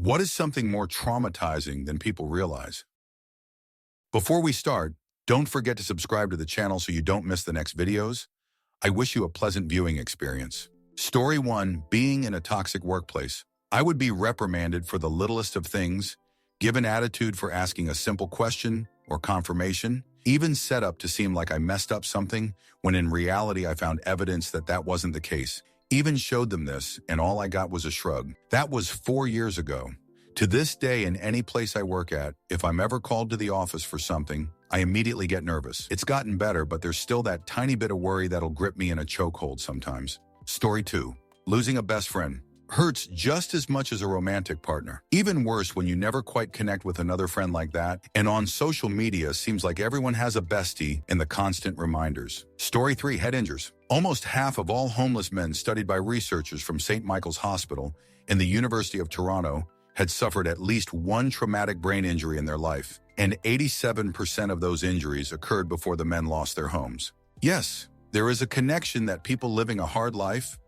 What is something more traumatizing than people realize? Before we start, don't forget to subscribe to the channel so you don't miss the next videos. I wish you a pleasant viewing experience. Story 1, being in a toxic workplace. I would be reprimanded for the littlest of things, given attitude for asking a simple question or confirmation, even set up to seem like I messed up something, when in reality I found evidence that that wasn't the case. Even showed them this, and all I got was a shrug. That was 4 years ago. To this day, in any place I work at, if I'm ever called to the office for something, I immediately get nervous. It's gotten better, but there's still that tiny bit of worry that'll grip me in a chokehold sometimes. Story 2, losing a best friend. Hurts just as much as a romantic partner. Even worse when you never quite connect with another friend like that, and on social media seems like everyone has a bestie and the constant reminders. Story 3, head injuries. Almost half of all homeless men studied by researchers from St. Michael's Hospital and the University of Toronto had suffered at least one traumatic brain injury in their life, and 87% of those injuries occurred before the men lost their homes. Yes, there is a connection that people living a hard life,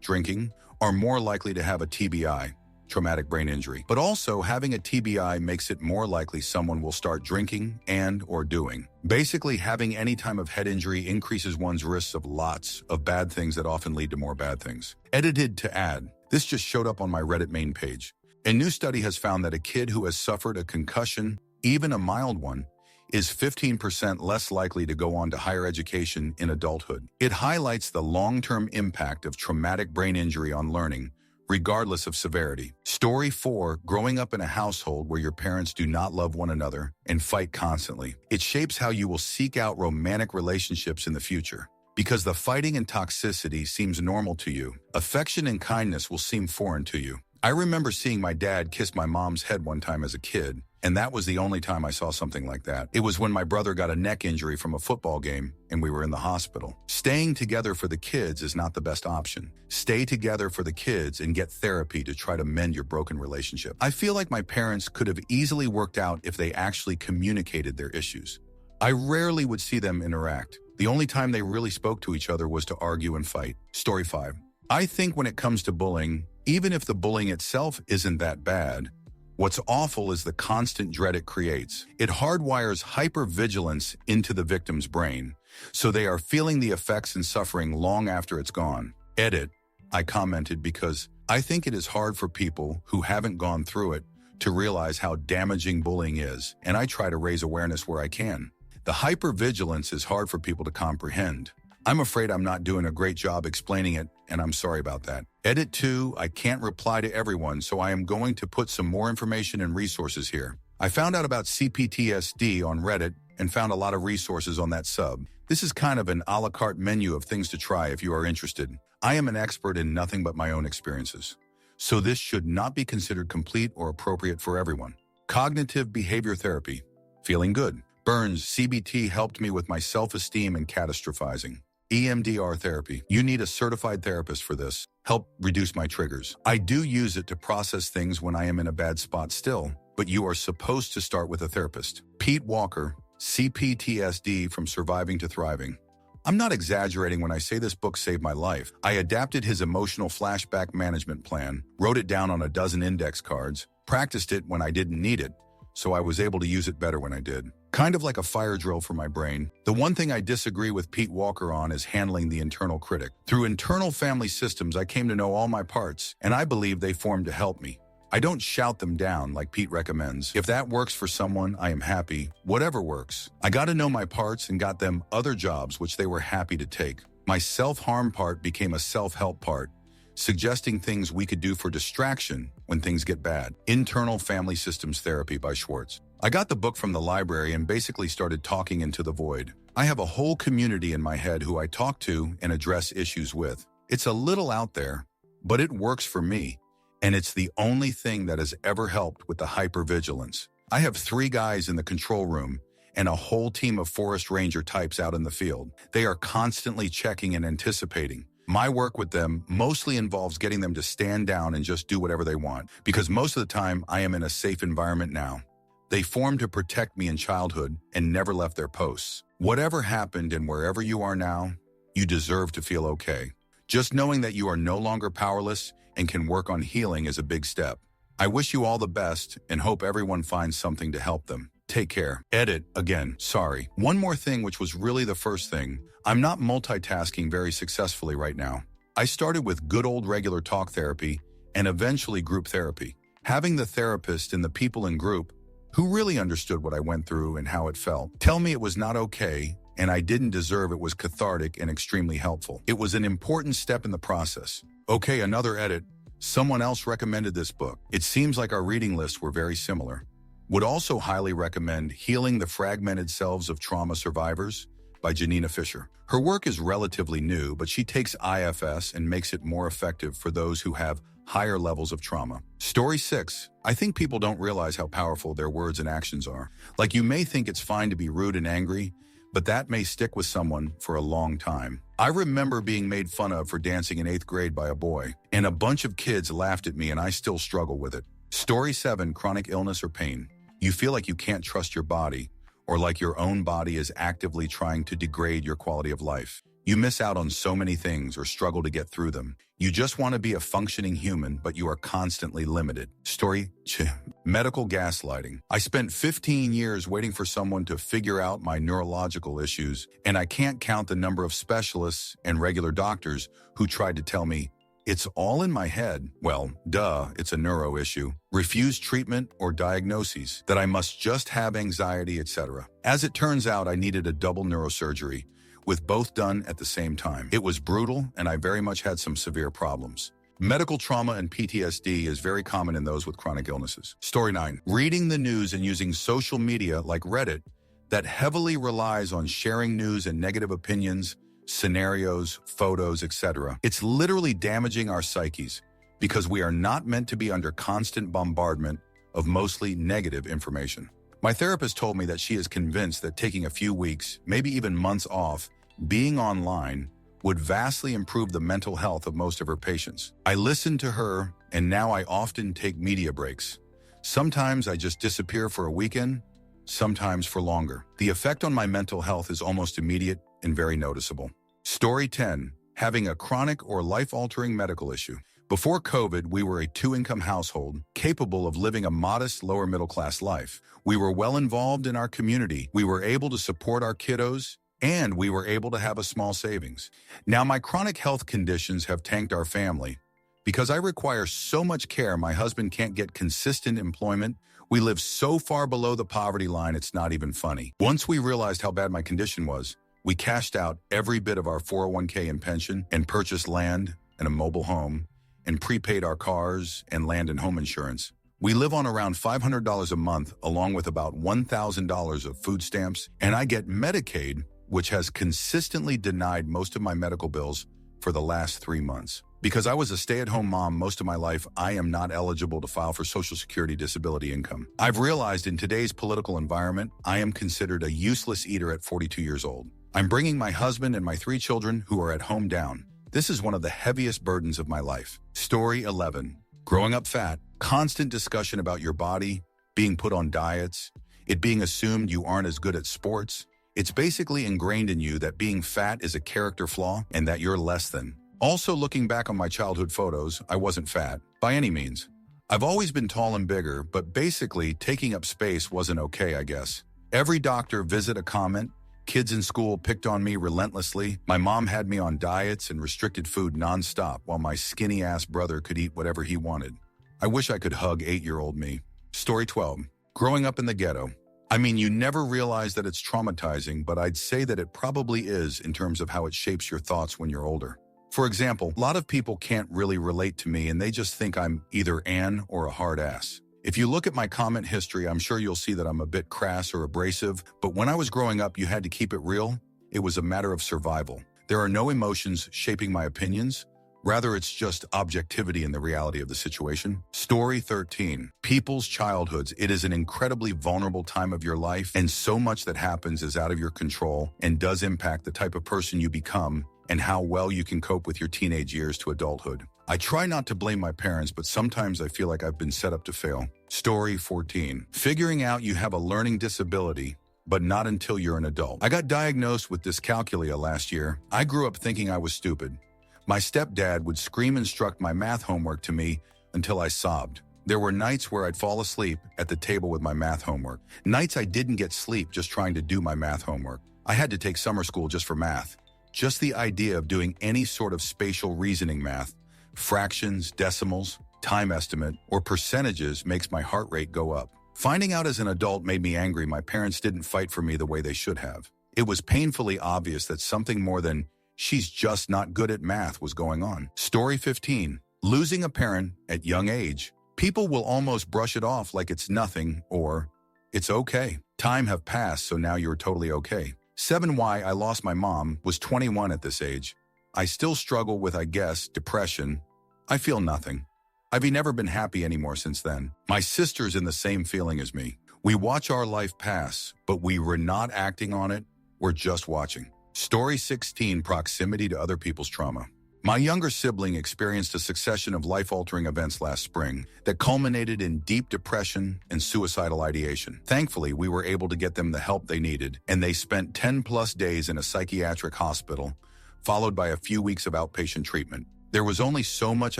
drinking, are more likely to have a TBI, traumatic brain injury. But also, having a TBI makes it more likely someone will start drinking or doing. Basically, having any time of head injury increases one's risks of lots of bad things that often lead to more bad things. Edited to add, this just showed up on my Reddit main page. A new study has found that a kid who has suffered a concussion, even a mild one, is 15% less likely to go on to higher education in adulthood. It highlights the long-term impact of traumatic brain injury on learning, regardless of severity. Story 4, growing up in a household where your parents do not love one another and fight constantly. It shapes how you will seek out romantic relationships in the future. Because the fighting and toxicity seems normal to you, affection and kindness will seem foreign to you. I remember seeing my dad kiss my mom's head one time as a kid, and that was the only time I saw something like that. It was when my brother got a neck injury from a football game and we were in the hospital. Staying together for the kids is not the best option. Stay together for the kids and get therapy to try to mend your broken relationship. I feel like my parents could have easily worked out if they actually communicated their issues. I rarely would see them interact. The only time they really spoke to each other was to argue and fight. Story 5. I think when it comes to bullying, even if the bullying itself isn't that bad, what's awful is the constant dread it creates. It hardwires hypervigilance into the victim's brain, so they are feeling the effects and suffering long after it's gone. Edit, I commented because I think it is hard for people who haven't gone through it to realize how damaging bullying is, and I try to raise awareness where I can. The hypervigilance is hard for people to comprehend. I'm afraid I'm not doing a great job explaining it, and I'm sorry about that. Edit 2, I can't reply to everyone, so I am going to put some more information and resources here. I found out about CPTSD on Reddit and found a lot of resources on that sub. This is kind of an a la carte menu of things to try if you are interested. I am an expert in nothing but my own experiences, so this should not be considered complete or appropriate for everyone. Cognitive behavior therapy. Feeling good. Burns, CBT helped me with my self-esteem and catastrophizing. EMDR therapy. You need a certified therapist for this. Help reduce my triggers. I do use it to process things when I am in a bad spot still, but you are supposed to start with a therapist. Pete Walker, CPTSD from surviving to thriving. I'm not exaggerating when I say this book saved my life. I adapted his emotional flashback management plan, wrote it down on a dozen index cards, practiced it when I didn't need it, so I was able to use it better when I did. Kind of like a fire drill for my brain. The one thing I disagree with Pete Walker on is handling the internal critic. Through internal family systems, I came to know all my parts, and I believe they formed to help me. I don't shout them down like Pete recommends. If that works for someone, I am happy. Whatever works. I got to know my parts and got them other jobs which they were happy to take. My self-harm part became a self-help part, suggesting things we could do for distraction when things get bad. Internal Family Systems Therapy by Schwartz. I got the book from the library and basically started talking into the void. I have a whole community in my head who I talk to and address issues with. It's a little out there, but it works for me, and it's the only thing that has ever helped with the hypervigilance. I have 3 guys in the control room and a whole team of forest ranger types out in the field. They are constantly checking and anticipating. My work with them mostly involves getting them to stand down and just do whatever they want, because most of the time I am in a safe environment now. They formed to protect me in childhood and never left their posts. Whatever happened and wherever you are now, you deserve to feel okay. Just knowing that you are no longer powerless and can work on healing is a big step. I wish you all the best and hope everyone finds something to help them. Take care. Edit, again, sorry. One more thing, which was really the first thing. I'm not multitasking very successfully right now. I started with good old regular talk therapy and eventually group therapy. Having the therapist and the people in group who really understood what I went through and how it felt tell me it was not okay and I didn't deserve it was cathartic and extremely helpful. It was an important step in the process. Okay, another edit. Someone else recommended this book. It seems like our reading lists were very similar. Would also highly recommend Healing the Fragmented Selves of Trauma Survivors by Janina Fisher. Her work is relatively new, but she takes IFS and makes it more effective for those who have higher levels of trauma. Story 6. I think people don't realize how powerful their words and actions are. Like, you may think it's fine to be rude and angry, but that may stick with someone for a long time. I remember being made fun of for dancing in 8th grade by a boy, and a bunch of kids laughed at me and I still struggle with it. Story 7. Chronic illness or pain. You feel like you can't trust your body, or like your own body is actively trying to degrade your quality of life. You miss out on so many things or struggle to get through them. You just want to be a functioning human, but you are constantly limited. Story 2. Medical gaslighting. I spent 15 years waiting for someone to figure out my neurological issues, and I can't count the number of specialists and regular doctors who tried to tell me, it's all in my head. Well, duh, it's a neuro issue. Refused treatment or diagnoses, that I must just have anxiety, etc. As it turns out, I needed a double neurosurgery, with both done at the same time. It was brutal, and I very much had some severe problems. Medical trauma and PTSD is very common in those with chronic illnesses. Story 9. Reading the news and using social media like Reddit that heavily relies on sharing news and negative opinions, scenarios, photos, etc. It's literally damaging our psyches because we are not meant to be under constant bombardment of mostly negative information. My therapist told me that she is convinced that taking a few weeks, maybe even months off, being online would vastly improve the mental health of most of her patients. I listened to her, and now I often take media breaks. Sometimes I just disappear for a weekend, sometimes for longer. The effect on my mental health is almost immediate and very noticeable. Story 10. Having a chronic or life-altering medical issue. Before COVID, we were a two-income household, capable of living a modest lower middle-class life. We were well involved in our community. We were able to support our kiddos, and we were able to have a small savings. Now, my chronic health conditions have tanked our family. Because I require so much care, my husband can't get consistent employment. We live so far below the poverty line, it's not even funny. Once we realized how bad my condition was, we cashed out every bit of our 401k and pension and purchased land and a mobile home and prepaid our cars and land and home insurance. We live on around $500 a month, along with about $1,000 of food stamps, and I get Medicaid, which has consistently denied most of my medical bills for the last 3 months. Because I was a stay-at-home mom most of my life, I am not eligible to file for Social Security disability income. I've realized in today's political environment, I am considered a useless eater at 42 years old. I'm bringing my husband and my 3 children who are at home down. This is one of the heaviest burdens of my life. Story 11. Growing up fat, constant discussion about your body, being put on diets, it being assumed you aren't as good at sports. It's basically ingrained in you that being fat is a character flaw and that you're less than. Also, looking back on my childhood photos, I wasn't fat, by any means. I've always been tall and bigger, but basically taking up space wasn't okay, I guess. Every doctor visit a comment. Kids in school picked on me relentlessly. My mom had me on diets and restricted food nonstop while my skinny-ass brother could eat whatever he wanted. I wish I could hug 8-year-old me. Story 12. Growing up in the ghetto. I mean, you never realize that it's traumatizing, but I'd say that it probably is in terms of how it shapes your thoughts when you're older. For example, a lot of people can't really relate to me and they just think I'm either an or a hard ass. If you look at my comment history, I'm sure you'll see that I'm a bit crass or abrasive, but when I was growing up, you had to keep it real. It was a matter of survival. There are no emotions shaping my opinions. Rather, it's just objectivity in the reality of the situation. Story 13. People's childhoods. It is an incredibly vulnerable time of your life, and so much that happens is out of your control and does impact the type of person you become and how well you can cope with your teenage years to adulthood. I try not to blame my parents, but sometimes I feel like I've been set up to fail. Story 14. Figuring out you have a learning disability, but not until you're an adult. I got diagnosed with dyscalculia last year. I grew up thinking I was stupid. My stepdad would scream instruct my math homework to me until I sobbed. There were nights where I'd fall asleep at the table with my math homework. Nights I didn't get sleep just trying to do my math homework. I had to take summer school just for math. Just the idea of doing any sort of spatial reasoning math, fractions, decimals, time estimate, or percentages makes my heart rate go up. Finding out as an adult made me angry my parents didn't fight for me the way they should have. It was painfully obvious that something more than "she's just not good at math" was going on. Story 15. Losing a parent at young age. People will almost brush it off like it's nothing or it's okay. Time have passed, so now you're totally okay. 7. Why I lost my mom. Was 21 at this age. I still struggle with, I guess, depression. I feel nothing. I've never been happy anymore since then. My sister's in the same feeling as me. We watch our life pass, but we were not acting on it. We're just watching. Story 16. Proximity to other people's trauma. My younger sibling experienced a succession of life-altering events last spring that culminated in deep depression and suicidal ideation. Thankfully, we were able to get them the help they needed, and they spent 10+ days in a psychiatric hospital, followed by a few weeks of outpatient treatment. There was only so much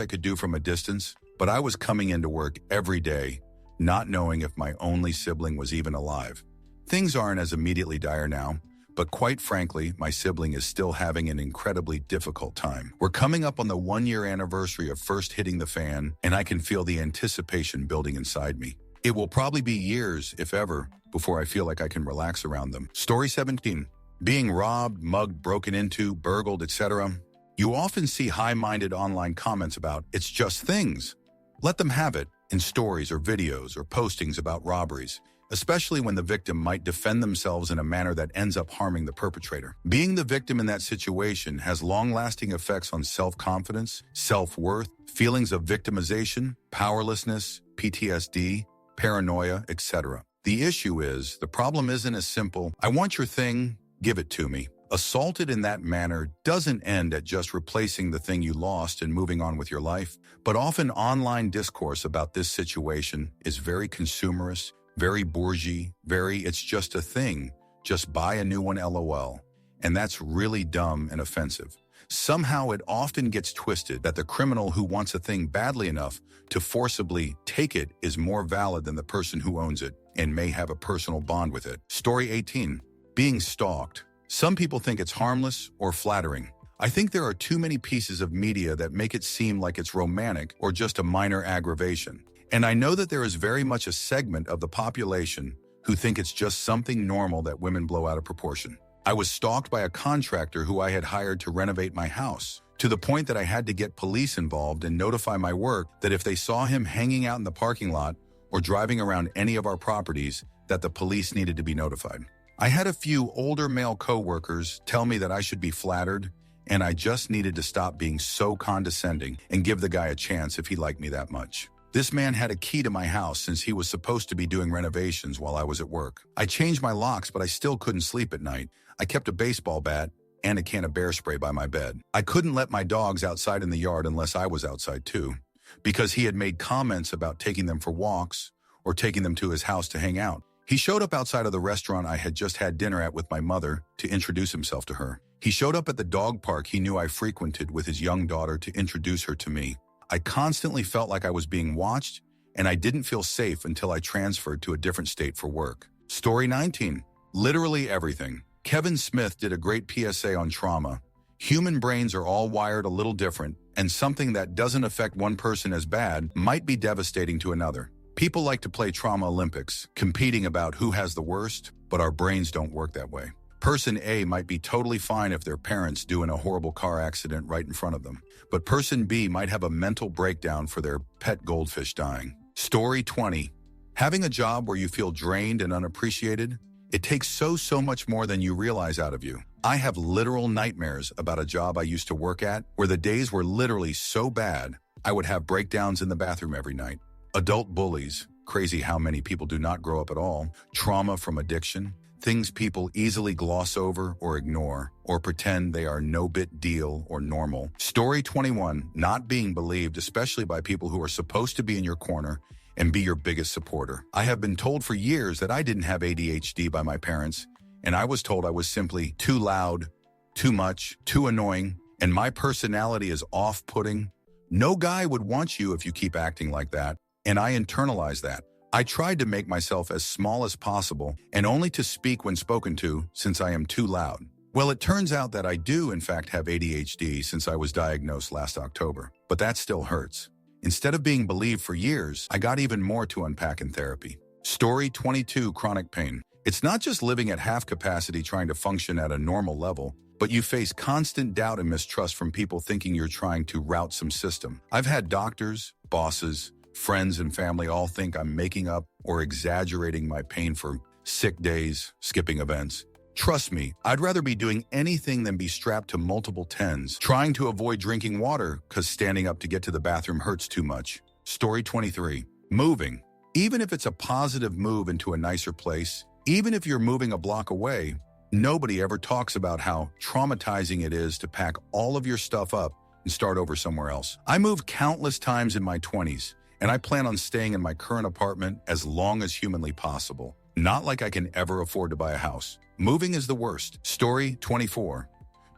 I could do from a distance, but I was coming into work every day, not knowing if my only sibling was even alive. Things aren't as immediately dire now, but quite frankly, my sibling is still having an incredibly difficult time. We're coming up on the 1-year anniversary of first hitting the fan, and I can feel the anticipation building inside me. It will probably be years, if ever, before I feel like I can relax around them. Story 17. Being robbed, mugged, broken into, burgled, etc. You often see high-minded online comments about, "It's just things." Let them have it in stories or videos or postings about robberies, especially when the victim might defend themselves in a manner that ends up harming the perpetrator. Being the victim in that situation has long-lasting effects on self-confidence, self-worth, feelings of victimization, powerlessness, PTSD, paranoia, etc. The issue is, the problem isn't as simple, "I want your thing, give it to me." Assaulted in that manner doesn't end at just replacing the thing you lost and moving on with your life, but often online discourse about this situation is very consumerist, very bourgeois, "it's just a thing, just buy a new one LOL." And that's really dumb and offensive. Somehow it often gets twisted that the criminal who wants a thing badly enough to forcibly take it is more valid than the person who owns it and may have a personal bond with it. Story 18. Being stalked. Some people think it's harmless or flattering. I think there are too many pieces of media that make it seem like it's romantic or just a minor aggravation. And I know that there is very much a segment of the population who think it's just something normal that women blow out of proportion. I was stalked by a contractor who I had hired to renovate my house, to the point that I had to get police involved and notify my work that if they saw him hanging out in the parking lot or driving around any of our properties, that the police needed to be notified. I had a few older male coworkers tell me that I should be flattered, and I just needed to stop being so condescending and give the guy a chance if he liked me that much. This man had a key to my house since he was supposed to be doing renovations while I was at work. I changed my locks, but I still couldn't sleep at night. I kept a baseball bat and a can of bear spray by my bed. I couldn't let my dogs outside in the yard unless I was outside too, because he had made comments about taking them for walks or taking them to his house to hang out. He showed up outside of the restaurant I had just had dinner at with my mother to introduce himself to her. He showed up at the dog park he knew I frequented with his young daughter to introduce her to me. I constantly felt like I was being watched, and I didn't feel safe until I transferred to a different state for work. Story 19. Literally everything. Kevin Smith did a great PSA on trauma. Human brains are all wired a little different, and something that doesn't affect one person as bad might be devastating to another. People like to play trauma Olympics, competing about who has the worst, but our brains don't work that way. Person A might be totally fine if their parents do in a horrible car accident right in front of them, but person B might have a mental breakdown for their pet goldfish dying. Story 20. Having a job where you feel drained and unappreciated, it takes so much more than you realize out of you. I have literal nightmares about a job I used to work at where the days were literally so bad, I would have breakdowns in the bathroom every night. Adult bullies, crazy how many people do not grow up at all, trauma from addiction, things people easily gloss over or ignore, or pretend they are no big deal or normal. Story 21, not being believed, especially by people who are supposed to be in your corner and be your biggest supporter. I have been told for years that I didn't have ADHD by my parents, and I was told I was simply too loud, too much, too annoying, and my personality is off-putting. No guy would want you if you keep acting like that. And I internalized that. I tried to make myself as small as possible and only to speak when spoken to since I am too loud. Well, it turns out that I do, in fact, have ADHD since I was diagnosed last October, but that still hurts. Instead of being believed for years, I got even more to unpack in therapy. Story 22, chronic pain. It's not just living at half capacity trying to function at a normal level, but you face constant doubt and mistrust from people thinking you're trying to route some system. I've had doctors, bosses, friends, and family all think I'm making up or exaggerating my pain for sick days, skipping events. Trust me, I'd rather be doing anything than be strapped to multiple tens, trying to avoid drinking water because standing up to get to the bathroom hurts too much. Story 23. Moving. Even if it's a positive move into a nicer place, even if you're moving a block away, nobody ever talks about how traumatizing it is to pack all of your stuff up and start over somewhere else. I moved countless times in my 20s, and I plan on staying in my current apartment as long as humanly possible. Not like I can ever afford to buy a house. Moving is the worst. Story 24.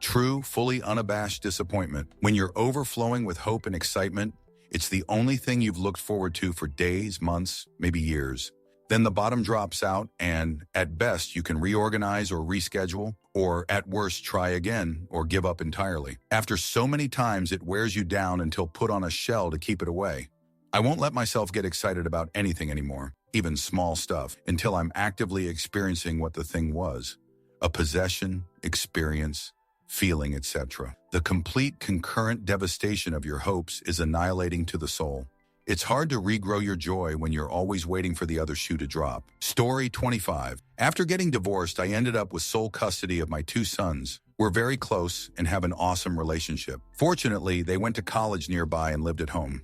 True, fully unabashed disappointment. When you're overflowing with hope and excitement, it's the only thing you've looked forward to for days, months, maybe years. Then the bottom drops out and, at best, you can reorganize or reschedule, or at worst, try again or give up entirely. After so many times, it wears you down until put on a shell to keep it away. I won't let myself get excited about anything anymore, even small stuff, until I'm actively experiencing what the thing was. A possession, experience, feeling, etc. The complete concurrent devastation of your hopes is annihilating to the soul. It's hard to regrow your joy when you're always waiting for the other shoe to drop. Story 25. After getting divorced, I ended up with sole custody of my 2 sons. We're very close and have an awesome relationship. Fortunately, they went to college nearby and lived at home.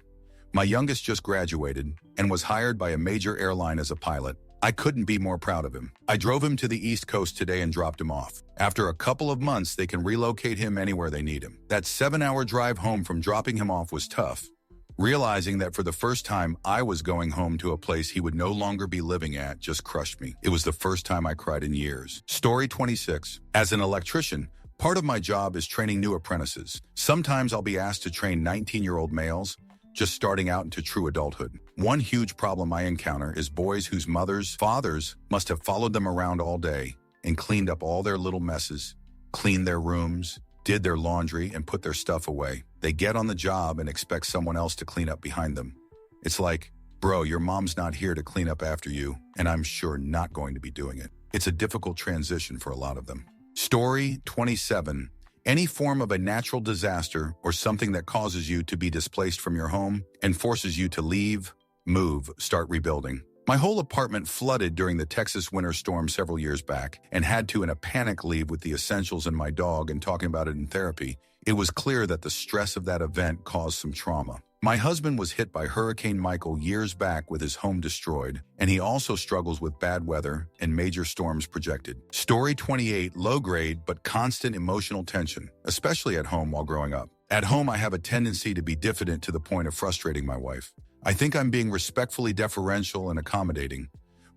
My youngest just graduated and was hired by a major airline as a pilot. I couldn't be more proud of him. I drove him to the East Coast today and dropped him off. After a couple of months, they can relocate him anywhere they need him. That 7-hour drive home from dropping him off was tough. Realizing that for the first time I was going home to a place he would no longer be living at just crushed me. It was the first time I cried in years. Story 26. As an electrician, part of my job is training new apprentices. Sometimes I'll be asked to train 19-year-old males just starting out into true adulthood. One huge problem I encounter is boys whose mothers, fathers must have followed them around all day and cleaned up all their little messes, cleaned their rooms, did their laundry, and put their stuff away. They get on the job and expect someone else to clean up behind them. It's like, bro, your mom's not here to clean up after you, and I'm sure not going to be doing it. It's a difficult transition for a lot of them. Story 27. Any form of a natural disaster or something that causes you to be displaced from your home and forces you to leave, move, start rebuilding. My whole apartment flooded during the Texas winter storm several years back and had to, in a panic, leave with the essentials and my dog, and talking about it in therapy. It was clear that the stress of that event caused some trauma. My husband was hit by Hurricane Michael years back with his home destroyed, and he also struggles with bad weather and major storms projected. Story 28, low grade but constant emotional tension, especially at home while growing up. At home, I have a tendency to be diffident to the point of frustrating my wife. I think I'm being respectfully deferential and accommodating,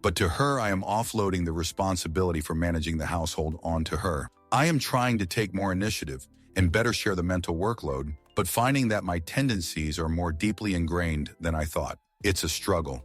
but to her, I am offloading the responsibility for managing the household onto her. I am trying to take more initiative and better share the mental workload, but finding that my tendencies are more deeply ingrained than I thought. It's a struggle.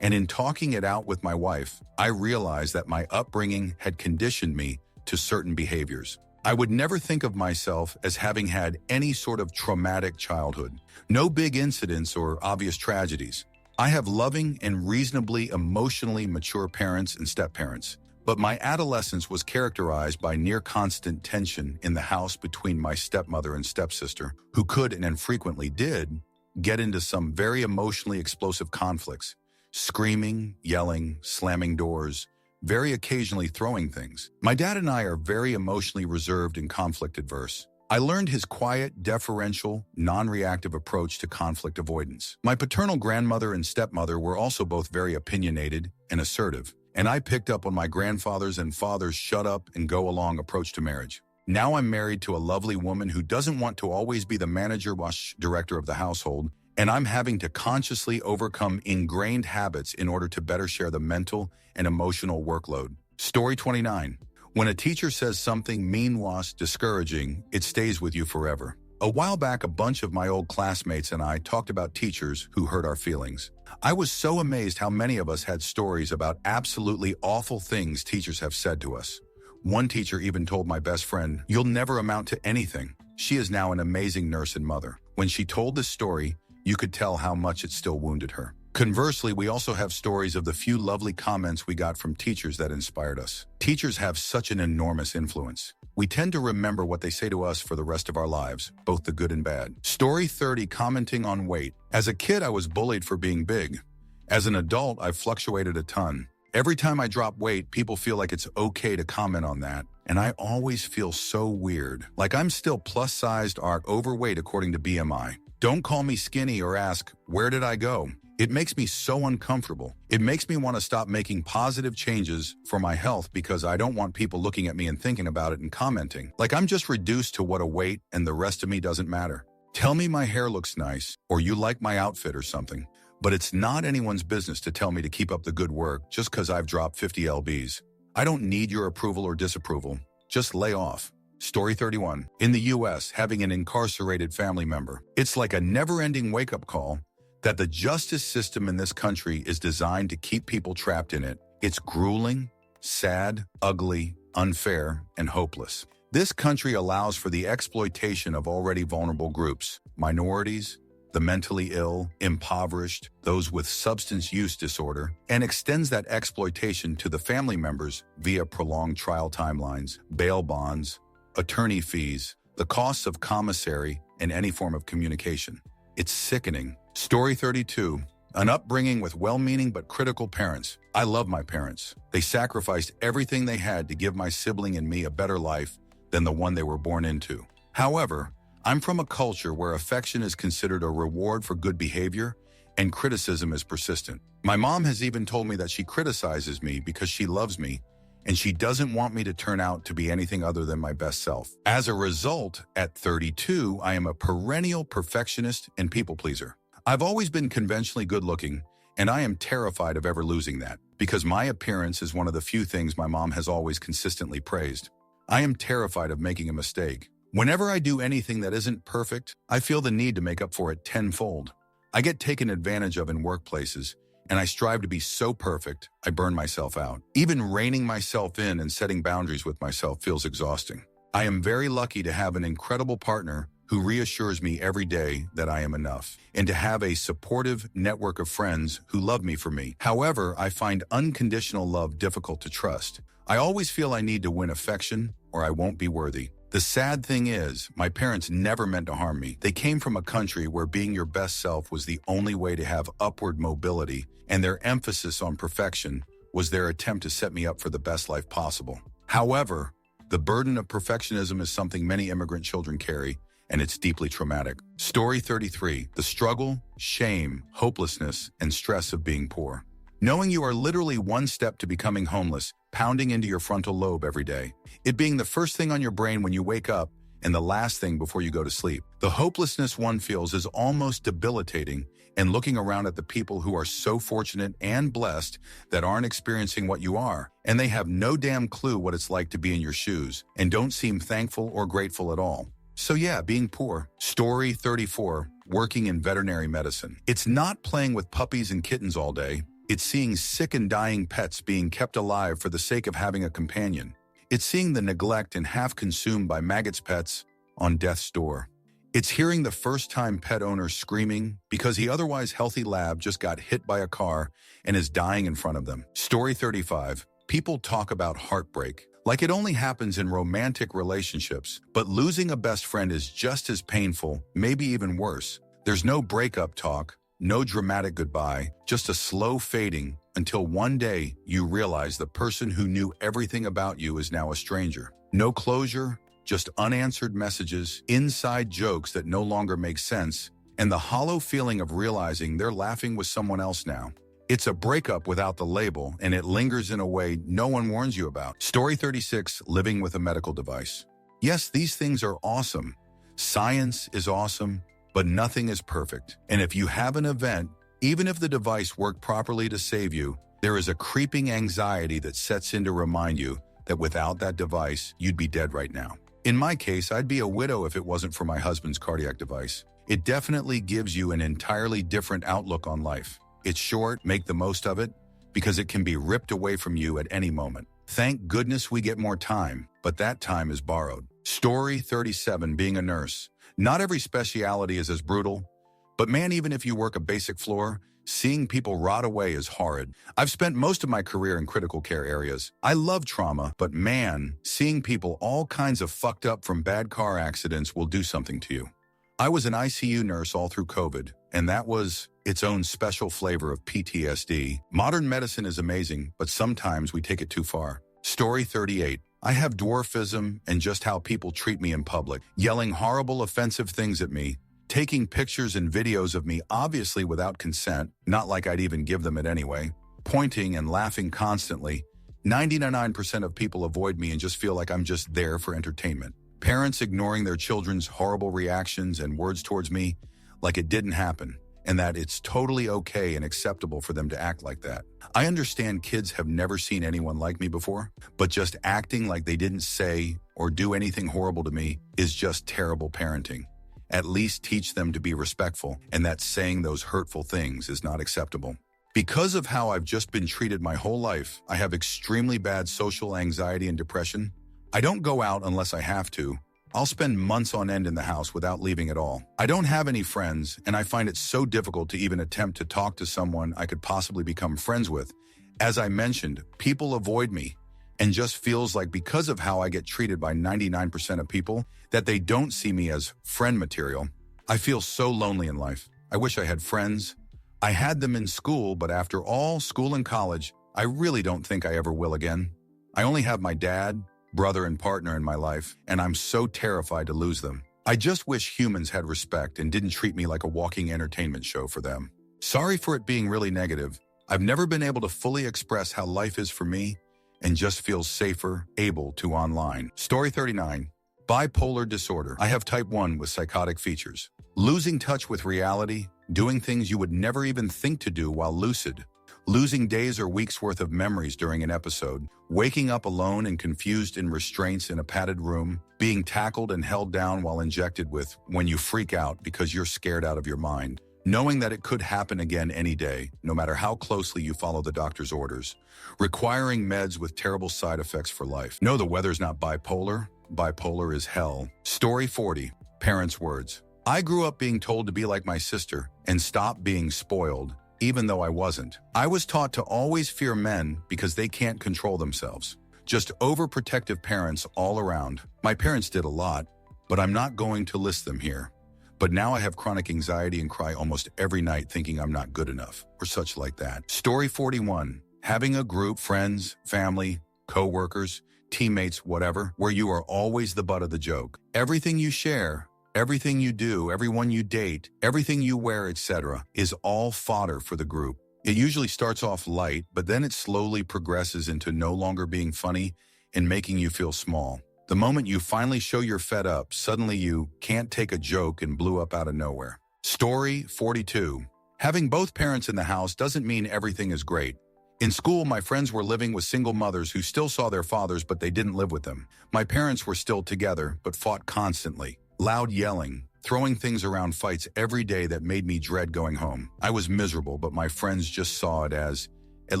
And in talking it out with my wife, I realized that my upbringing had conditioned me to certain behaviors. I would never think of myself as having had any sort of traumatic childhood. No big incidents or obvious tragedies. I have loving and reasonably emotionally mature parents and step-parents. But my adolescence was characterized by near constant tension in the house between my stepmother and stepsister, who could and infrequently did get into some very emotionally explosive conflicts, screaming, yelling, slamming doors, very occasionally throwing things. My dad and I are very emotionally reserved and conflict adverse. I learned his quiet, deferential, non-reactive approach to conflict avoidance. My paternal grandmother and stepmother were also both very opinionated and assertive, and I picked up on my grandfather's and father's shut up and go along approach to marriage. Now I'm married to a lovely woman who doesn't want to always be the manager/director of the household, and I'm having to consciously overcome ingrained habits in order to better share the mental and emotional workload. Story 29. When a teacher says something mean-washed, discouraging, it stays with you forever. A while back, a bunch of my old classmates and I talked about teachers who hurt our feelings. I was so amazed how many of us had stories about absolutely awful things teachers have said to us. One teacher even told my best friend, "You'll never amount to anything." She is now an amazing nurse and mother. When she told this story, you could tell how much it still wounded her. Conversely, we also have stories of the few lovely comments we got from teachers that inspired us. Teachers have such an enormous influence. We tend to remember what they say to us for the rest of our lives, both the good and bad. Story 30, commenting on weight. As a kid, I was bullied for being big. As an adult, I've fluctuated a ton. Every time I drop weight, people feel like it's okay to comment on that. And I always feel so weird. Like I'm still plus-sized or overweight according to BMI. Don't call me skinny or ask, "Where did I go?" It makes me so uncomfortable. It makes me want to stop making positive changes for my health because I don't want people looking at me and thinking about it and commenting. Like I'm just reduced to what a weight and the rest of me doesn't matter. Tell me my hair looks nice or you like my outfit or something. But it's not anyone's business to tell me to keep up the good work just because I've dropped 50 lbs. I don't need your approval or disapproval. Just lay off. Story 31. In the US, having an incarcerated family member. It's like a never-ending wake-up call that the justice system in this country is designed to keep people trapped in it. It's grueling, sad, ugly, unfair, and hopeless. This country allows for the exploitation of already vulnerable groups, minorities, the mentally ill, impoverished, those with substance use disorder, and extends that exploitation to the family members via prolonged trial timelines, bail bonds, attorney fees, the costs of commissary, and any form of communication. It's sickening. Story 32. An upbringing with well-meaning but critical parents. I love my parents. They sacrificed everything they had to give my sibling and me a better life than the one they were born into. However, I'm from a culture where affection is considered a reward for good behavior and criticism is persistent. My mom has even told me that she criticizes me because she loves me and she doesn't want me to turn out to be anything other than my best self. As a result, at 32, I am a perennial perfectionist and people pleaser. I've always been conventionally good-looking, and I am terrified of ever losing that because my appearance is one of the few things my mom has always consistently praised. I am terrified of making a mistake. Whenever I do anything that isn't perfect, I feel the need to make up for it tenfold. I get taken advantage of in workplaces, and I strive to be so perfect, I burn myself out. Even reining myself in and setting boundaries with myself feels exhausting. I am very lucky to have an incredible partner who reassures me every day that I am enough, and to have a supportive network of friends who love me for me. However, I find unconditional love difficult to trust. I always feel I need to win affection or I won't be worthy. The sad thing is, my parents never meant to harm me. They came from a country where being your best self was the only way to have upward mobility, and their emphasis on perfection was their attempt to set me up for the best life possible. However, the burden of perfectionism is something many immigrant children carry, and it's deeply traumatic. Story 33. The struggle, shame, hopelessness, and stress of being poor. Knowing you are literally one step to becoming homeless, pounding into your frontal lobe every day. It being the first thing on your brain when you wake up and the last thing before you go to sleep. The hopelessness one feels is almost debilitating, and looking around at the people who are so fortunate and blessed that aren't experiencing what you are, and they have no damn clue what it's like to be in your shoes, and don't seem thankful or grateful at all. So yeah, being poor. Story 34. Working in veterinary medicine. It's not playing with puppies and kittens all day. It's seeing sick and dying pets being kept alive for the sake of having a companion. It's seeing the neglect and half-consumed by maggots pets on death's door. It's hearing the first-time pet owner screaming because the otherwise healthy lab just got hit by a car and is dying in front of them. Story 35. People talk about heartbreak like it only happens in romantic relationships, but losing a best friend is just as painful, maybe even worse. There's no breakup talk, no dramatic goodbye, just a slow fading until one day you realize the person who knew everything about you is now a stranger. No closure, just unanswered messages, inside jokes that no longer make sense, and the hollow feeling of realizing they're laughing with someone else now. It's a breakup without the label, and it lingers in a way no one warns you about. Story 36. Living with a medical device. Yes, these things are awesome. Science is awesome, but nothing is perfect. And if you have an event, even if the device worked properly to save you, there is a creeping anxiety that sets in to remind you that without that device, you'd be dead right now. In my case, I'd be a widow if it wasn't for my husband's cardiac device. It definitely gives you an entirely different outlook on life. It's short, make the most of it, because it can be ripped away from you at any moment. Thank goodness we get more time, but that time is borrowed. Story 37, being a nurse. Not every specialty is as brutal, but man, even if you work a basic floor, seeing people rot away is horrid. I've spent most of my career in critical care areas. I love trauma, but man, seeing people all kinds of fucked up from bad car accidents will do something to you. I was an ICU nurse all through COVID, and that was its own special flavor of PTSD. Modern medicine is amazing, but sometimes we take it too far. Story 38. I have dwarfism and just how people treat me in public, yelling horrible, offensive things at me, taking pictures and videos of me obviously without consent, not like I'd even give them it anyway, pointing and laughing constantly. 99% of people avoid me and just feel like I'm just there for entertainment. Parents ignoring their children's horrible reactions and words towards me like it didn't happen, and that it's totally okay and acceptable for them to act like that. I understand kids have never seen anyone like me before, but just acting like they didn't say or do anything horrible to me is just terrible parenting. At least teach them to be respectful and that saying those hurtful things is not acceptable. Because of how I've just been treated my whole life, I have extremely bad social anxiety and depression. I don't go out unless I have to. I'll spend months on end in the house without leaving at all. I don't have any friends, and I find it so difficult to even attempt to talk to someone I could possibly become friends with. As I mentioned, people avoid me, and just feels like because of how I get treated by 99% of people, that they don't see me as friend material. I feel so lonely in life. I wish I had friends. I had them in school, but after all school and college, I really don't think I ever will again. I only have my dad, brother, and partner in my life, and I'm so terrified to lose them. I just wish humans had respect and didn't treat me like a walking entertainment show for them. Sorry for it being really negative. I've never been able to fully express how life is for me and just feel safer, able to online. Story 39. Bipolar disorder. I have type 1 with psychotic features. Losing touch with reality, doing things you would never even think to do while lucid. Losing days or weeks worth of memories during an episode, waking up alone and confused in restraints in a padded room, being tackled and held down while injected with when you freak out because you're scared out of your mind, knowing that it could happen again any day, no matter how closely you follow the doctor's orders, requiring meds with terrible side effects for life. No, the weather's not bipolar. Bipolar is hell. Story 40. Parents' words. I grew up being told to be like my sister and stop being spoiled, even though I wasn't. I was taught to always fear men because they can't control themselves. Just overprotective parents all around. My parents did a lot, but I'm not going to list them here. But now I have chronic anxiety and cry almost every night thinking I'm not good enough, or such like that. Story 41. Having a group, friends, family, co-workers, teammates, whatever, where you are always the butt of the joke. Everything you share, everything you do, everyone you date, everything you wear, etc., is all fodder for the group. It usually starts off light, but then it slowly progresses into no longer being funny and making you feel small. The moment you finally show you're fed up, suddenly you can't take a joke and blew up out of nowhere. Story 42. Having both parents in the house doesn't mean everything is great. In school, my friends were living with single mothers who still saw their fathers, but they didn't live with them. My parents were still together, but fought constantly. Loud yelling, throwing things around, fights every day that made me dread going home. I was miserable, but my friends just saw it as, at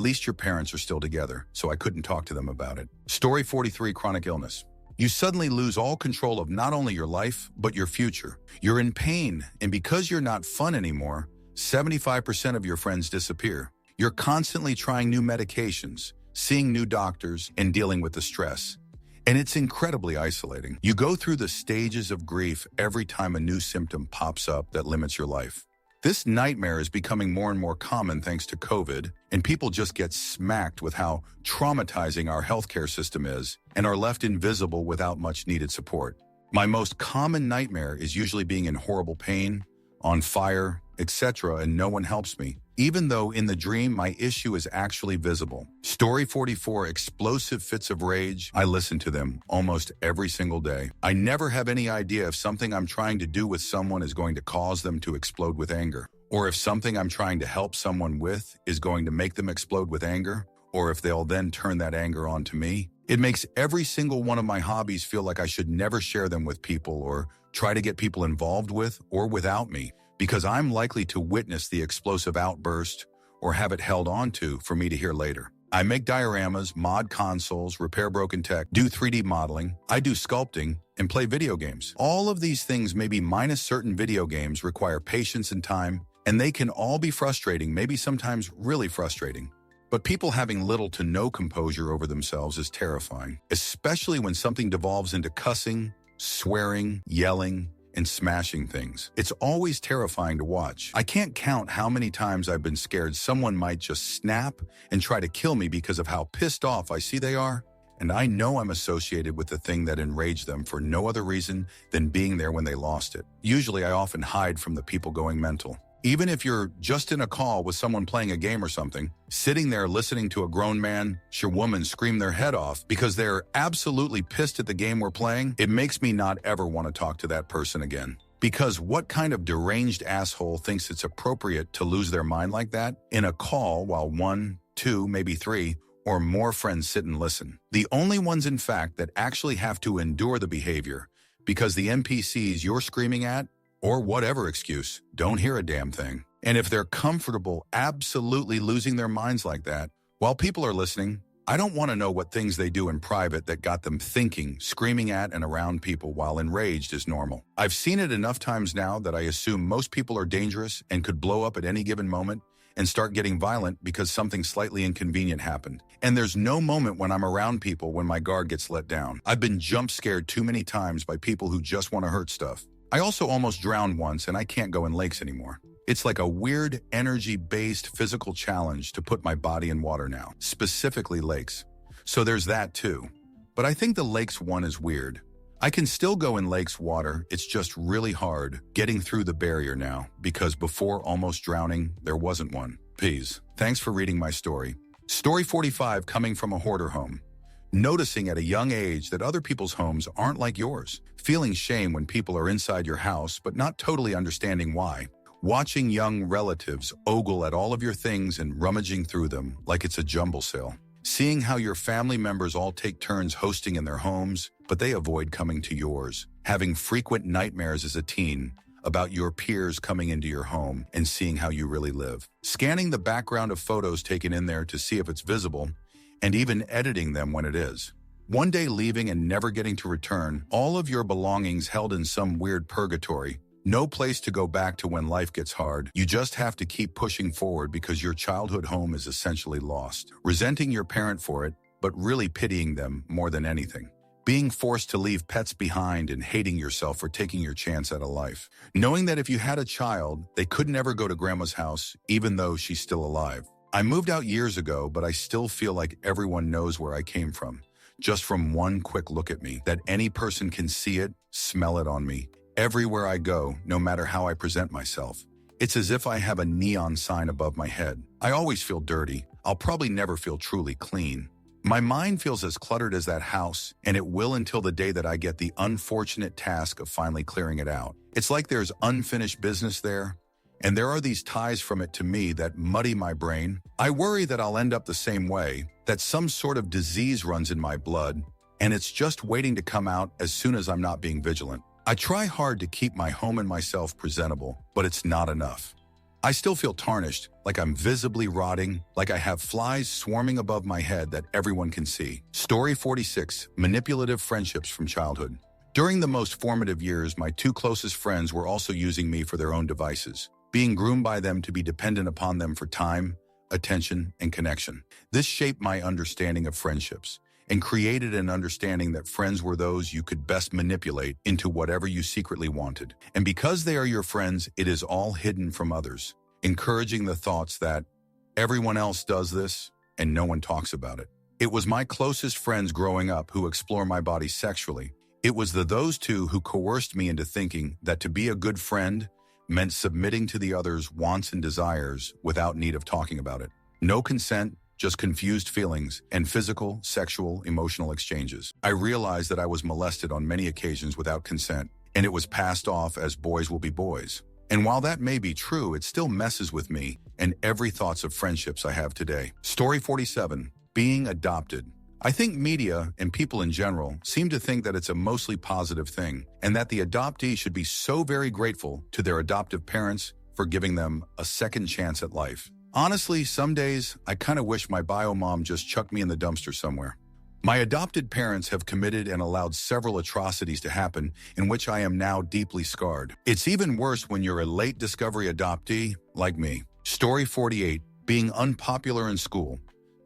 least your parents are still together, so I couldn't talk to them about it. Story 43. Chronic illness. You suddenly lose all control of not only your life, but your future. You're in pain, and because you're not fun anymore, 75% of your friends disappear. You're constantly trying new medications, seeing new doctors, and dealing with the stress. And it's incredibly isolating. You go through the stages of grief every time a new symptom pops up that limits your life. This nightmare is becoming more and more common thanks to COVID, and people just get smacked with how traumatizing our healthcare system is and are left invisible without much needed support. My most common nightmare is usually being in horrible pain, on fire, etc., and no one helps me, even though in the dream my issue is actually visible. Story 44. Explosive fits of rage. I listen to them almost every single day. I never have any idea if something I'm trying to do with someone is going to cause them to explode with anger, or if something I'm trying to help someone with is going to make them explode with anger, or if they'll then turn that anger on to me. It makes every single one of my hobbies feel like I should never share them with people or try to get people involved with or without me, because I'm likely to witness the explosive outburst or have it held onto for me to hear later. I make dioramas, mod consoles, repair broken tech, do 3D modeling, I do sculpting, and play video games. All of these things, maybe minus certain video games, require patience and time, and they can all be frustrating, maybe sometimes really frustrating. But people having little to no composure over themselves is terrifying, especially when something devolves into cussing, swearing, yelling, and smashing things. It's always terrifying to watch. I can't count how many times I've been scared someone might just snap and try to kill me because of how pissed off I see they are. And I know I'm associated with the thing that enraged them for no other reason than being there when they lost it. Usually I often hide from the people going mental. Even if you're just in a call with someone playing a game or something, sitting there listening to a grown man or woman scream their head off because they're absolutely pissed at the game we're playing, it makes me not ever want to talk to that person again. Because what kind of deranged asshole thinks it's appropriate to lose their mind like that in a call while 1, 2, maybe 3, or more friends sit and listen? The only ones, in fact, that actually have to endure the behavior because the NPCs you're screaming at, or whatever excuse, don't hear a damn thing. And if they're comfortable absolutely losing their minds like that, while people are listening, I don't want to know what things they do in private that got them thinking, screaming at and around people while enraged is normal. I've seen it enough times now that I assume most people are dangerous and could blow up at any given moment and start getting violent because something slightly inconvenient happened. And there's no moment when I'm around people when my guard gets let down. I've been jump scared too many times by people who just want to hurt stuff. I also almost drowned once and I can't go in lakes anymore. It's like a weird energy-based physical challenge to put my body in water now, specifically lakes. So there's that too. But I think the lakes one is weird. I can still go in lakes water, it's just really hard getting through the barrier now because before almost drowning, there wasn't one. Peace. Thanks for reading my story. Story 45, coming from a hoarder home. Noticing at a young age that other people's homes aren't like yours. Feeling shame when people are inside your house, but not totally understanding why. Watching young relatives ogle at all of your things and rummaging through them like it's a jumble sale. Seeing how your family members all take turns hosting in their homes, but they avoid coming to yours. Having frequent nightmares as a teen about your peers coming into your home and seeing how you really live. Scanning the background of photos taken in there to see if it's visible, and even editing them when it is. One day leaving and never getting to return, all of your belongings held in some weird purgatory. No place to go back to when life gets hard. You just have to keep pushing forward because your childhood home is essentially lost. Resenting your parent for it, but really pitying them more than anything. Being forced to leave pets behind and hating yourself for taking your chance at a life. Knowing that if you had a child, they could never go to grandma's house, even though she's still alive. I moved out years ago, but I still feel like everyone knows where I came from. Just from one quick look at me, that any person can see it, smell it on me. Everywhere I go, no matter how I present myself. It's as if I have a neon sign above my head. I always feel dirty. I'll probably never feel truly clean. My mind feels as cluttered as that house, and it will until the day that I get the unfortunate task of finally clearing it out. It's like there's unfinished business there, and there are these ties from it to me that muddy my brain. I worry that I'll end up the same way, that some sort of disease runs in my blood, and it's just waiting to come out as soon as I'm not being vigilant. I try hard to keep my home and myself presentable, but it's not enough. I still feel tarnished, like I'm visibly rotting, like I have flies swarming above my head that everyone can see. Story 46, manipulative friendships from childhood. During the most formative years, my two closest friends were also using me for their own devices, being groomed by them to be dependent upon them for time, attention, and connection. This shaped my understanding of friendships and created an understanding that friends were those you could best manipulate into whatever you secretly wanted. And because they are your friends, it is all hidden from others, encouraging the thoughts that everyone else does this and no one talks about it. It was my closest friends growing up who explore my body sexually. It was those two who coerced me into thinking that to be a good friend meant submitting to the other's wants and desires without need of talking about it. No consent, just confused feelings and physical, sexual, emotional exchanges. I realized that I was molested on many occasions without consent, and it was passed off as boys will be boys. And while that may be true, it still messes with me and every thoughts of friendships I have today. Story 47, Being adopted. I think media and people in general seem to think that it's a mostly positive thing and that the adoptee should be so very grateful to their adoptive parents for giving them a second chance at life. Honestly, some days I kind of wish my bio mom just chucked me in the dumpster somewhere. My adopted parents have committed and allowed several atrocities to happen in which I am now deeply scarred. It's even worse when you're a late discovery adoptee like me. Story 48, being unpopular in school.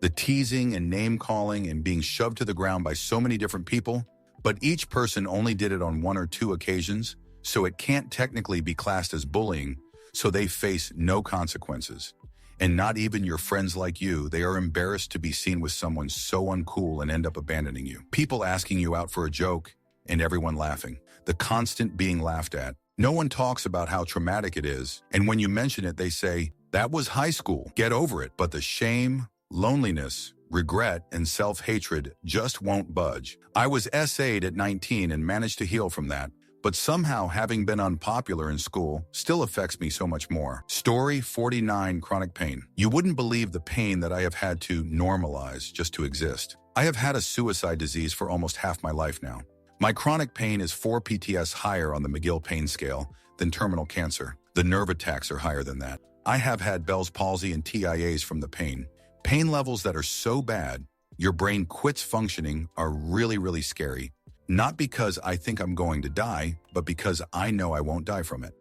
The teasing and name-calling and being shoved to the ground by so many different people, but each person only did it on 1 or 2 occasions, so it can't technically be classed as bullying, so they face no consequences. And not even your friends like you, they are embarrassed to be seen with someone so uncool and end up abandoning you. People asking you out for a joke and everyone laughing. The constant being laughed at. No one talks about how traumatic it is, and when you mention it, they say, "That was high school, get over it." But the shame, loneliness, regret, and self-hatred just won't budge. I was SA'd at 19 and managed to heal from that, but somehow having been unpopular in school still affects me so much more. Story 49, chronic pain. You wouldn't believe the pain that I have had to normalize just to exist. I have had a suicide disease for almost half my life now. My chronic pain is 4 PTS higher on the McGill pain scale than terminal cancer. The nerve attacks are higher than that. I have had Bell's palsy and TIAs from the pain. Pain levels that are so bad, your brain quits functioning are really, really scary. Not because I think I'm going to die, but because I know I won't die from it.